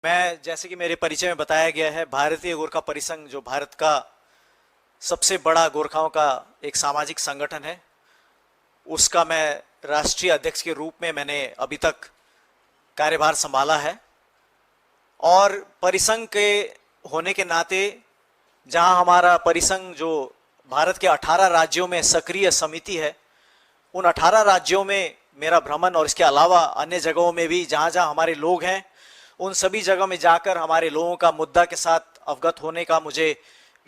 मैं जैसे कि मेरे परिचय में बताया गया है, भारतीय गोरखा परिसंघ जो भारत का सबसे बड़ा गोरखाओं का एक सामाजिक संगठन है, उसका मैं राष्ट्रीय अध्यक्ष के रूप में मैंने अभी तक कार्यभार संभाला है। और परिसंघ के होने के नाते जहां हमारा परिसंघ जो भारत के 18 राज्यों में सक्रिय समिति है, उन 18 राज्यों में मेरा भ्रमण और इसके अलावा अन्य जगहों में भी जहां जहां हमारे लोग हैं, उन सभी जगह में जाकर हमारे लोगों का मुद्दा के साथ अवगत होने का मुझे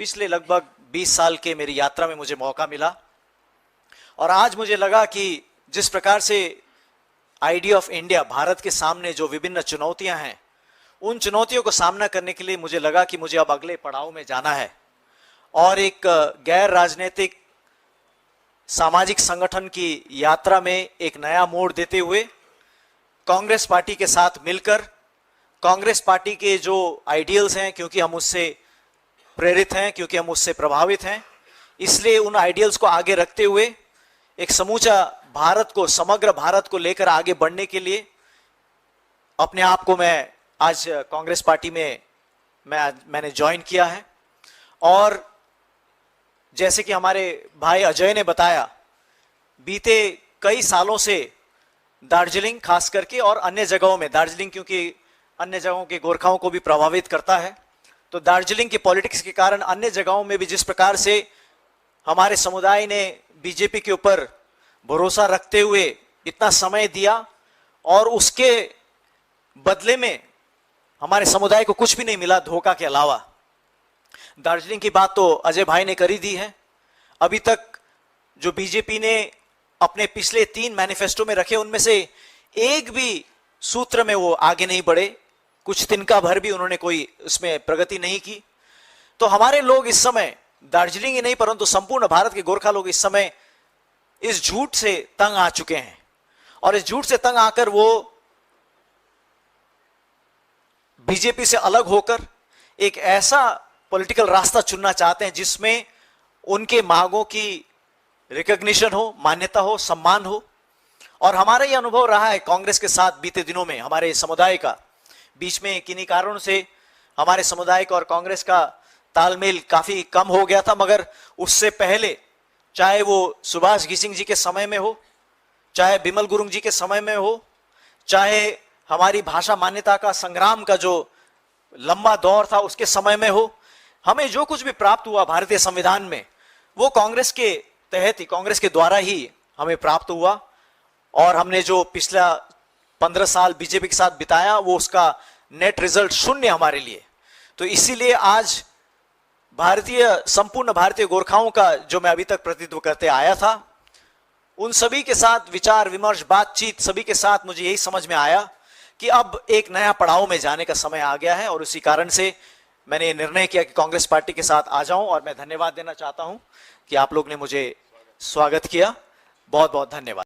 पिछले लगभग 20 साल के मेरी यात्रा में मुझे मौका मिला। और आज मुझे लगा कि जिस प्रकार से आइडिया ऑफ इंडिया, भारत के सामने जो विभिन्न चुनौतियां हैं, उन चुनौतियों को सामना करने के लिए मुझे लगा कि मुझे अब अगले पड़ाव में जाना है और एक गैर राजनीतिक सामाजिक संगठन की यात्रा में एक नया मोड़ देते हुए कांग्रेस पार्टी के साथ मिलकर, कांग्रेस पार्टी के जो आइडियल्स हैं, क्योंकि हम उससे प्रेरित हैं, क्योंकि हम उससे प्रभावित हैं, इसलिए उन आइडियल्स को आगे रखते हुए एक समूचा भारत को, समग्र भारत को लेकर आगे बढ़ने के लिए अपने आप को मैं आज कांग्रेस पार्टी में मैंने ज्वाइन किया है। और जैसे कि हमारे भाई अजय ने बताया, बीते कई सालों से दार्जिलिंग खास करके और अन्य जगहों में, दार्जिलिंग क्योंकि अन्य जगहों के गोरखाओं को भी प्रभावित करता है, तो दार्जिलिंग की पॉलिटिक्स के कारण अन्य जगहों में भी जिस प्रकार से हमारे समुदाय ने बीजेपी के ऊपर भरोसा रखते हुए इतना समय दिया और उसके बदले में हमारे समुदाय को कुछ भी नहीं मिला धोखा के अलावा। दार्जिलिंग की बात तो अजय भाई ने कर ही दी है। अभी तक जो बीजेपी ने अपने पिछले 3 मैनिफेस्टो में रखे, उनमें से एक भी सूत्र में वो आगे नहीं बढ़े, कुछ तिनका भर भी उन्होंने कोई उसमें प्रगति नहीं की। तो हमारे लोग इस समय, दार्जिलिंग ही नहीं परंतु संपूर्ण भारत के गोरखा लोग इस समय इस झूठ से तंग आ चुके हैं और इस झूठ से तंग आकर वो बीजेपी से अलग होकर एक ऐसा पॉलिटिकल रास्ता चुनना चाहते हैं जिसमें उनके मांगों की रिकॉग्निशन हो, मान्यता हो, सम्मान हो। और हमारा ये अनुभव रहा है कांग्रेस के साथ बीते दिनों में, हमारे समुदाय का बीच में किन्हीं कारणों से हमारे समुदाय का और कांग्रेस का तालमेल काफी कम हो गया था, मगर उससे पहले चाहे वो सुभाष घिसिंग जी के समय में हो, चाहे बिमल गुरुंग जी के समय में हो, चाहे हमारी भाषा मान्यता का संग्राम का जो लंबा दौर था उसके समय में हो, हमें जो कुछ भी प्राप्त हुआ भारतीय संविधान में, वो कांग्रेस के तहत ही, कांग्रेस के द्वारा ही हमें प्राप्त हुआ। और हमने जो पिछला 15 साल बीजेपी के साथ बिताया, वो उसका नेट रिजल्ट 0 हमारे लिए। तो इसीलिए आज संपूर्ण भारतीय गोरखाओं का जो मैं अभी तक प्रतिनिधित्व करते आया था, उन सभी के साथ विचार विमर्श, बातचीत, सभी के साथ मुझे यही समझ में आया कि अब एक नया पड़ाव में जाने का समय आ गया है। और उसी कारण से मैंने निर्णय किया कि कांग्रेस पार्टी के साथ आ जाऊं। और मैं धन्यवाद देना चाहता हूं कि आप लोग ने मुझे स्वागत किया। बहुत बहुत धन्यवाद।